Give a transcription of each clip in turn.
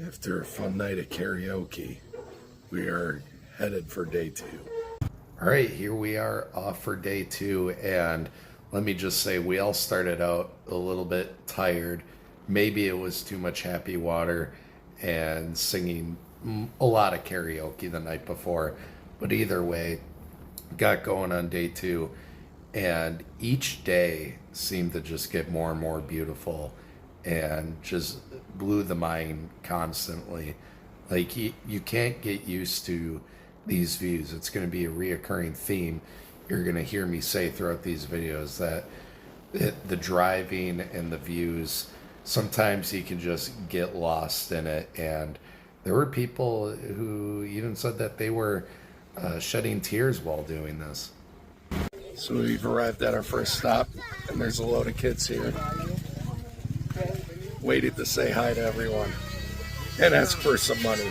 After a fun night of karaoke, we are headed for day 2. All right, here we are off for day 2, and let me just say we all started out a little bit tired. Maybe it was too much happy water and singing a lot of karaoke the night before, but either way, got going on day 2, and each day seemed to just get more and more beautiful and just blew the mind constantly. Like you can't get used to these views. It's going to be a reoccurring theme you're going to hear me say throughout these videos, that the driving and the views, sometimes you can just get lost in it. And there were people who even said that they were shedding tears while doing this. So we've arrived at our first stop, and there's a load of kids here waiting to say hi to everyone and ask for some money.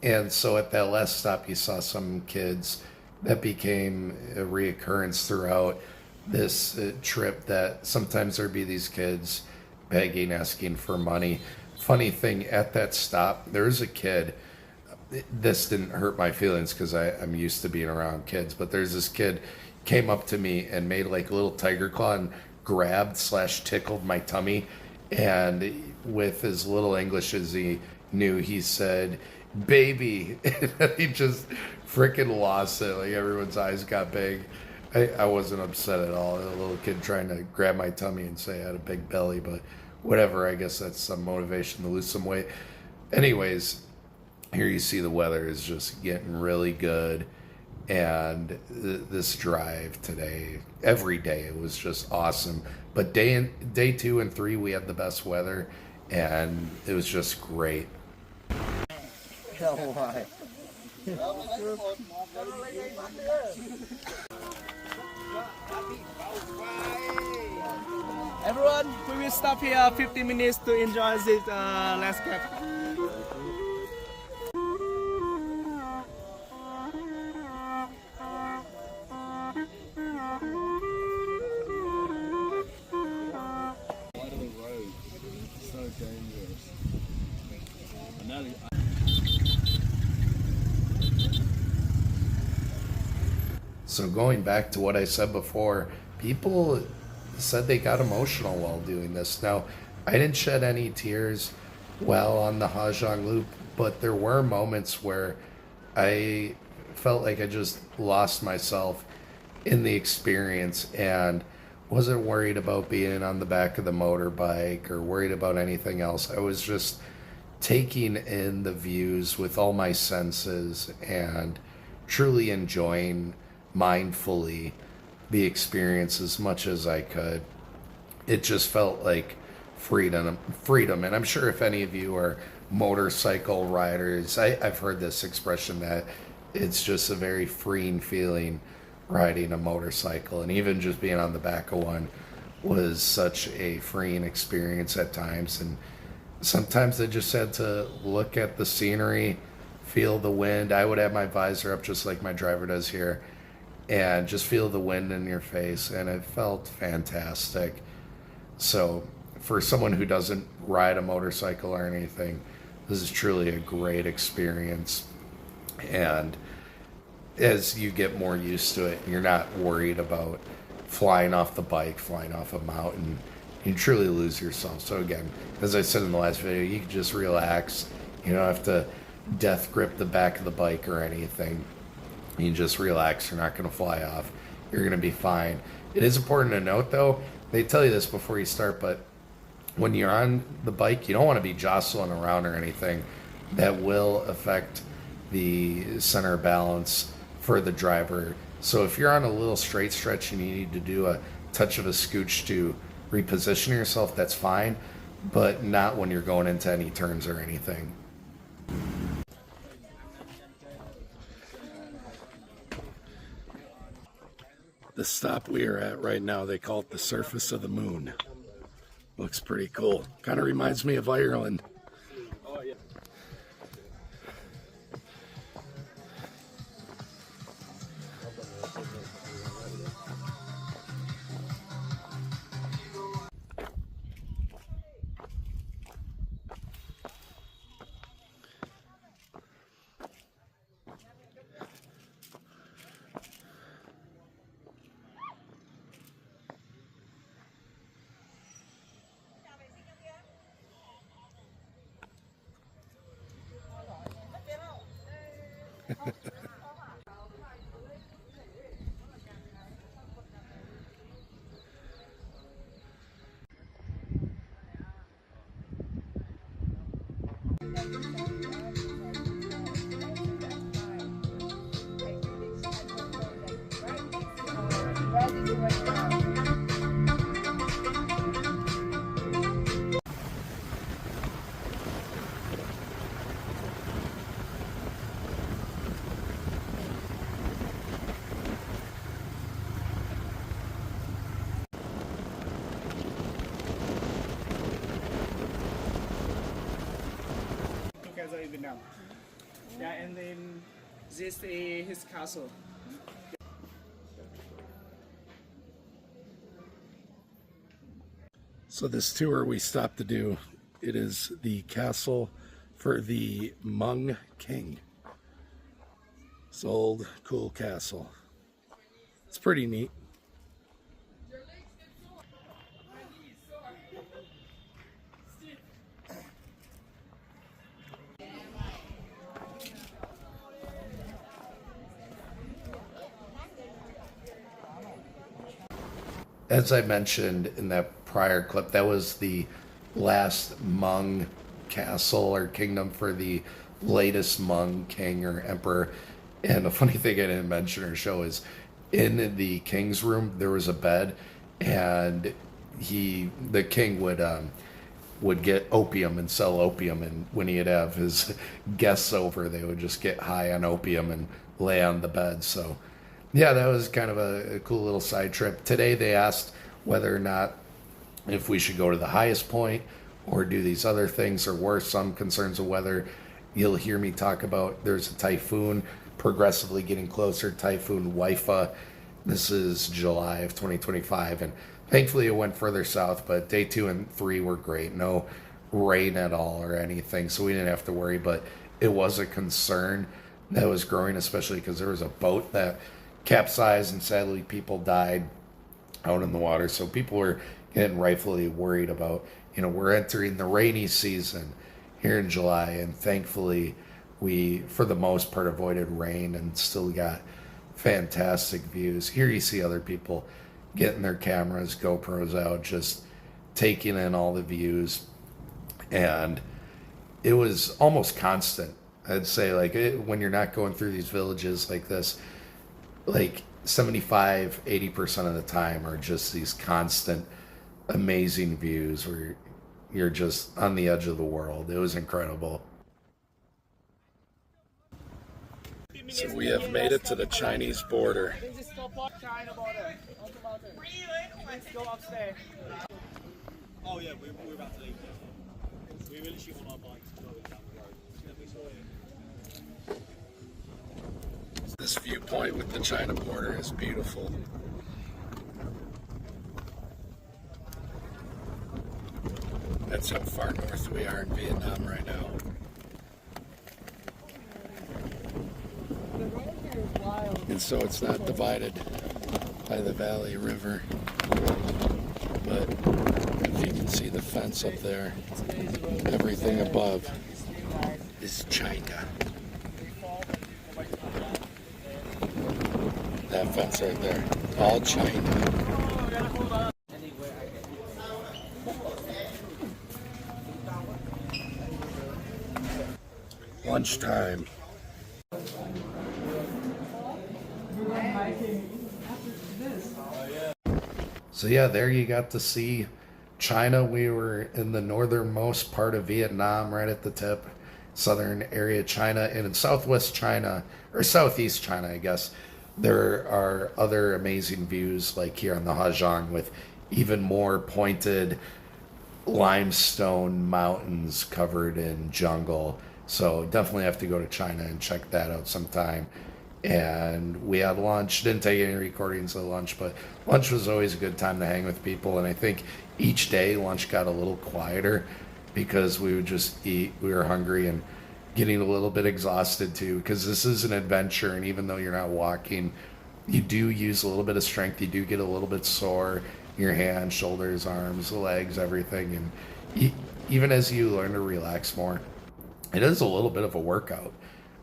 And so at that last stop, you saw some kids that became a reoccurrence throughout this trip, that sometimes there'd be these kids begging, asking for money. Funny thing, at that stop, there's a kid. This didn't hurt my feelings because I'm used to being around kids, but there's this kid came up to me and made like a little tiger claw and grabbed / tickled my tummy, and with as little English as he knew, he said, "Baby," and he just freaking lost it. Like everyone's eyes got big. I wasn't upset at all. A little kid trying to grab my tummy and say I had a big belly, but whatever. I guess that's some motivation to lose some weight. Anyways, here you see the weather is just getting really good, and this drive today, every day, it was just awesome. But day 2 and 3, we had the best weather, and it was just great. Everyone, we will stop here 15 minutes to enjoy this landscape. So going back to what I said before, people said they got emotional while doing this. Now, I didn't shed any tears while on the Giang Loop, but there were moments where I felt like I just lost myself in the experience and wasn't worried about being on the back of the motorbike or worried about anything else. I was just taking in the views with all my senses and truly enjoying mindfully the experience as much as I could. It just felt like freedom. And I'm sure if any of you are motorcycle riders, I've heard this expression that it's just a very freeing feeling riding a motorcycle, and even just being on the back of one was such a freeing experience at times. And sometimes I just had to look at the scenery, feel the wind. I would have my visor up just like my driver does here, and just feel the wind in your face, and it felt fantastic. So for someone who doesn't ride a motorcycle or anything, this is truly a great experience. And as you get more used to it, you're not worried about flying off the bike, flying off a mountain. You truly lose yourself. So again, as I said in the last video, you can just relax. You don't have to death grip the back of the bike or anything. You just relax. You're not going to fly off. You're going to be fine. It is important to note, though, they tell you this before you start, but when you're on the bike, you don't want to be jostling around or anything. That will affect the center balance for the driver. So if you're on a little straight stretch and you need to do a touch of a scooch to reposition yourself, that's fine, but not when you're going into any turns or anything. The stop we are at right now, they call it the surface of the moon. Looks pretty cool. Kind of reminds me of Ireland. Together in Vietnam. Yeah, and then this is his castle. So this tour we stopped to do, it is the castle for the Hmong king. It's an old, cool castle. It's pretty neat. As I mentioned in that prior clip, that was the last Hmong castle or kingdom for the latest Hmong king or emperor. And a funny thing I didn't mention or show is in the king's room there was a bed, and the king would get opium and sell opium, and when he'd have his guests over, they would just get high on opium and lay on the bed. So yeah, that was kind of a cool little side trip. Today they asked whether or not if we should go to the highest point or do these other things, or worse, some concerns of weather. You'll hear me talk about there's a typhoon progressively getting closer, Typhoon Waifa. This is July of 2025, and thankfully it went further south, but day 2 and 3 were great. No rain at all or anything, so we didn't have to worry, but it was a concern that was growing, especially because there was a boat that capsized and sadly people died out in the water. So people were getting rightfully worried about, we're entering the rainy season here in July, and thankfully we, for the most part, avoided rain and still got fantastic views. Here you see other people getting their cameras, GoPros out, just taking in all the views, and it was almost constant. I'd say, when you're not going through these villages like this, 75-80% of the time are just these constant amazing views where you're just on the edge of the world. It was incredible. So we have made it to the Chinese border. China border. Let's go upstairs. Oh yeah, we're about to leave. We were literally on our bikes going down the road. Then we saw it. This viewpoint with the China border is beautiful. That's how far north we are in Vietnam right now. And so it's not divided by the Valley River. But if you can see the fence up there, everything above is China. That fence right there, all China. Lunchtime. So yeah, there you got to see China. We were in the northernmost part of Vietnam, right at the tip, southern area of China, and in southwest China, or southeast China, I guess, there are other amazing views like here on the Hajong with even more pointed limestone mountains covered in jungle. So definitely have to go to China and check that out sometime. And we had lunch. Didn't take any recordings of lunch, but lunch was always a good time to hang with people. And I think each day lunch got a little quieter because we would just eat. We were hungry and getting a little bit exhausted too, because this is an adventure. And even though you're not walking, you do use a little bit of strength. You do get a little bit sore, your hands, shoulders, arms, legs, everything. And even as you learn to relax more, it is a little bit of a workout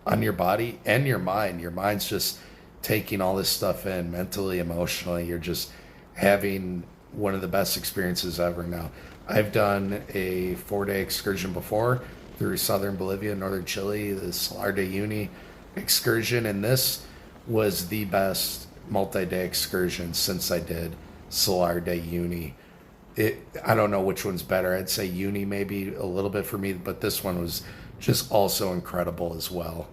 on your body and your mind. Your mind's just taking all this stuff in mentally, emotionally. You're just having one of the best experiences ever. Now, I've done a 4-day excursion before through southern Bolivia, northern Chile, the Salar de Uyuni excursion, and this was the best multi-day excursions since I did Solar Day Uni. I don't know which one's better. I'd say Uni maybe a little bit for me, but this one was just also incredible as well.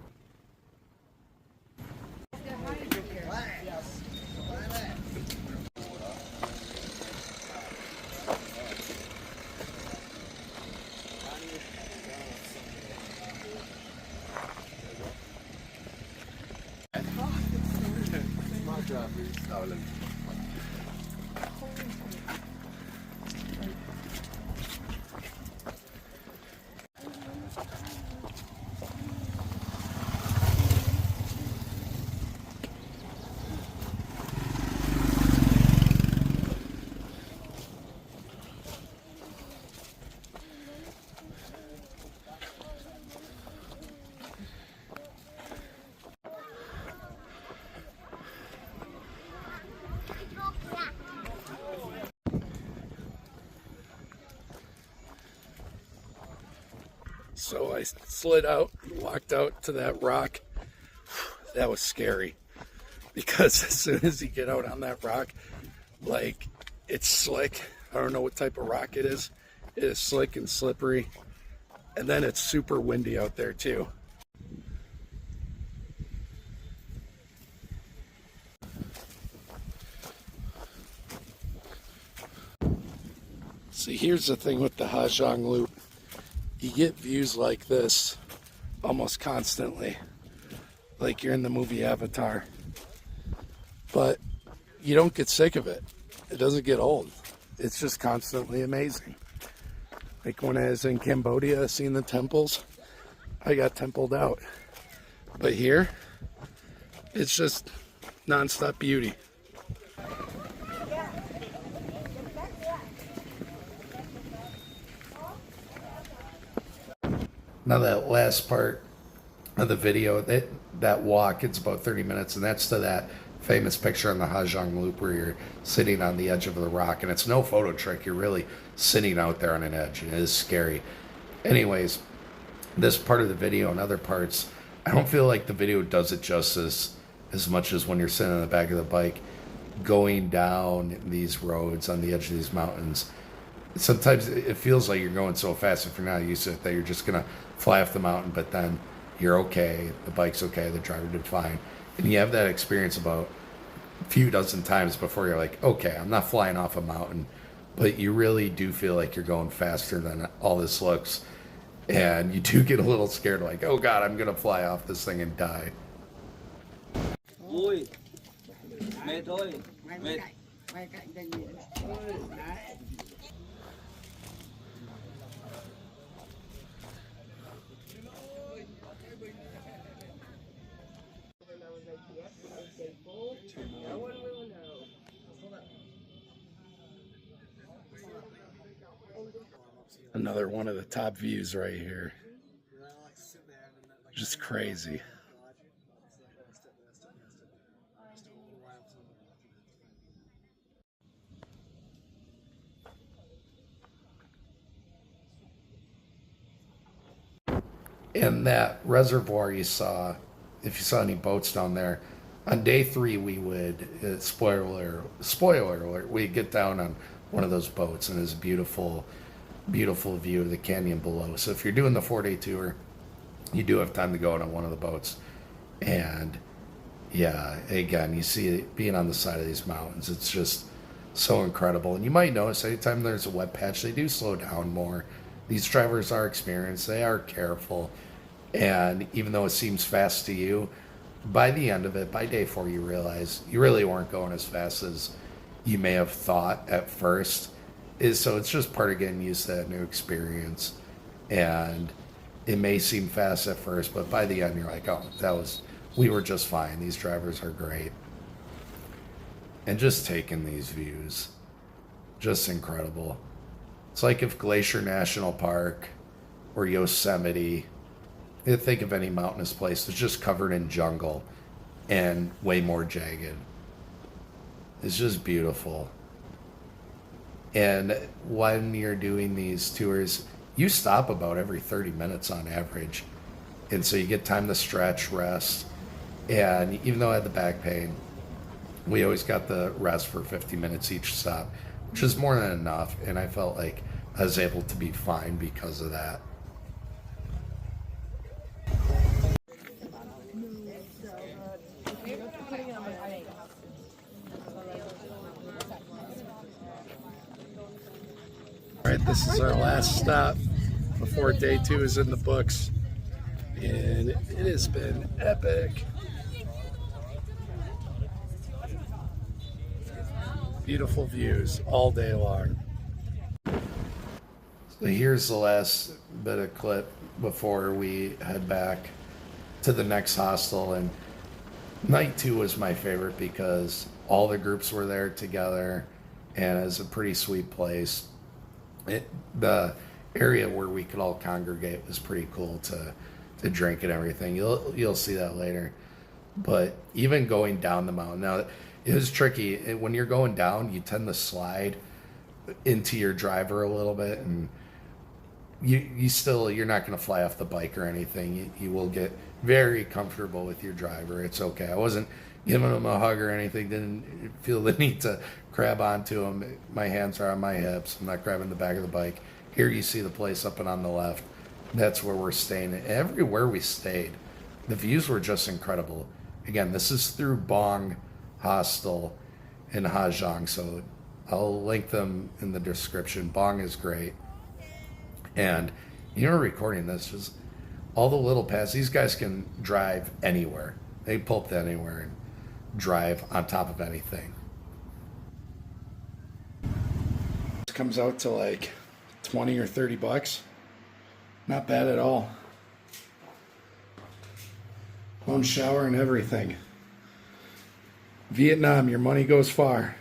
So I slid out, walked out to that rock. That was scary because as soon as you get out on that rock, like, it's slick. I don't know what type of rock it is. It is slick and slippery. And then it's super windy out there too. See, here's the thing with the Giang Loop. You get views like this almost constantly, like you're in the movie Avatar. But you don't get sick of it. It doesn't get old. It's just constantly amazing. Like when I was in Cambodia seeing the temples, I got templed out. But here, it's just nonstop beauty. Now that last part of the video, that walk, it's about 30 minutes, and that's to that famous picture on the Giang Loop where you're sitting on the edge of the rock, and it's no photo trick. You're really sitting out there on an edge, and it is scary. Anyways, this part of the video and other parts, I don't feel like the video does it justice as much as when you're sitting on the back of the bike going down these roads on the edge of these mountains. Sometimes it feels like you're going so fast if you're not used to it that you're just gonna fly off the mountain, but then you're okay, the bike's okay, the driver did fine, and you have that experience about a few dozen times before you're like, okay, I'm not flying off a mountain, but you really do feel like you're going faster than all this looks, and you do get a little scared, like, oh god, I'm gonna fly off this thing and die. Vui, mệt thôi, mệt. Another one of the top views right here. Just crazy. And that reservoir you saw, if you saw any boats down there, on day 3 we would, spoiler alert, we'd get down on one of those boats, and it's a beautiful view of the canyon below. So if you're doing the 4-day tour, you do have time to go out on one of the boats. And yeah, again, you see it being on the side of these mountains, it's just so incredible. And you might notice anytime there's a wet patch, they do slow down more. These drivers are experienced, they are careful, and even though it seems fast to you, by the end of it, by day 4, you realize you really weren't going as fast as you may have thought at first. So it's just part of getting used to that new experience, and it may seem fast at first, but by the end you're like, oh, we were just fine. These drivers are great. And just taking these views, just incredible. It's like if Glacier National Park or Yosemite, think of any mountainous place that's just covered in jungle and way more jagged. It's just beautiful. And when you're doing these tours, you stop about every 30 minutes on average. And so you get time to stretch, rest. And even though I had the back pain, we always got the rest for 50 minutes each stop, which is more than enough. And I felt like I was able to be fine because of that. All right, this is our last stop before day 2 is in the books, and it has been epic. Beautiful views all day long. So here's the last bit of clip before we head back to the next hostel. And night 2 was my favorite because all the groups were there together, and it's a pretty sweet place. The area where we could all congregate was pretty cool to drink and everything. You'll see that later. But even going down the mountain, now it was tricky. When you're going down, you tend to slide into your driver a little bit, and you're not going to fly off the bike or anything. You will get very comfortable with your driver. It's okay. I wasn't giving him a hug or anything. Didn't feel the need to grab onto him. My hands are on my hips. I'm not grabbing the back of the bike. Here you see the place up and on the left. That's where we're staying. Everywhere we stayed, the views were just incredible. Again, this is through Bong Hostel in Hajong, so I'll link them in the description. Bong is great. And recording this, just all the little paths. These guys can drive anywhere. They pull up to anywhere and drive on top of anything. This comes out to like 20 or 30 bucks. Not bad at all. Own shower and everything. Vietnam, your money goes far.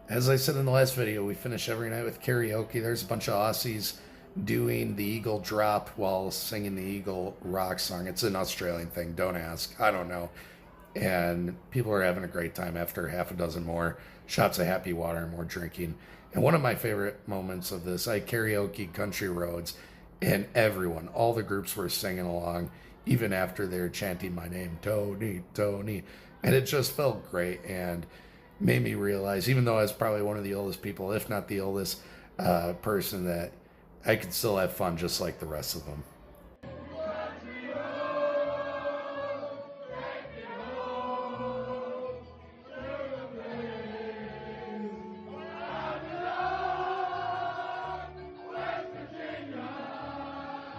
As I said in the last video, we finish every night with karaoke. There's a bunch of Aussies doing the Eagle Drop while singing the Eagle Rock song. It's an Australian thing. Don't ask. I don't know. And people are having a great time after half a dozen more shots of happy water and more drinking. And one of my favorite moments of this, I karaoke Country Roads, and everyone, all the groups were singing along, even after they were chanting my name, Tony, Tony. And it just felt great and made me realize, even though I was probably one of the oldest people, if not the oldest person, that I could still have fun just like the rest of them.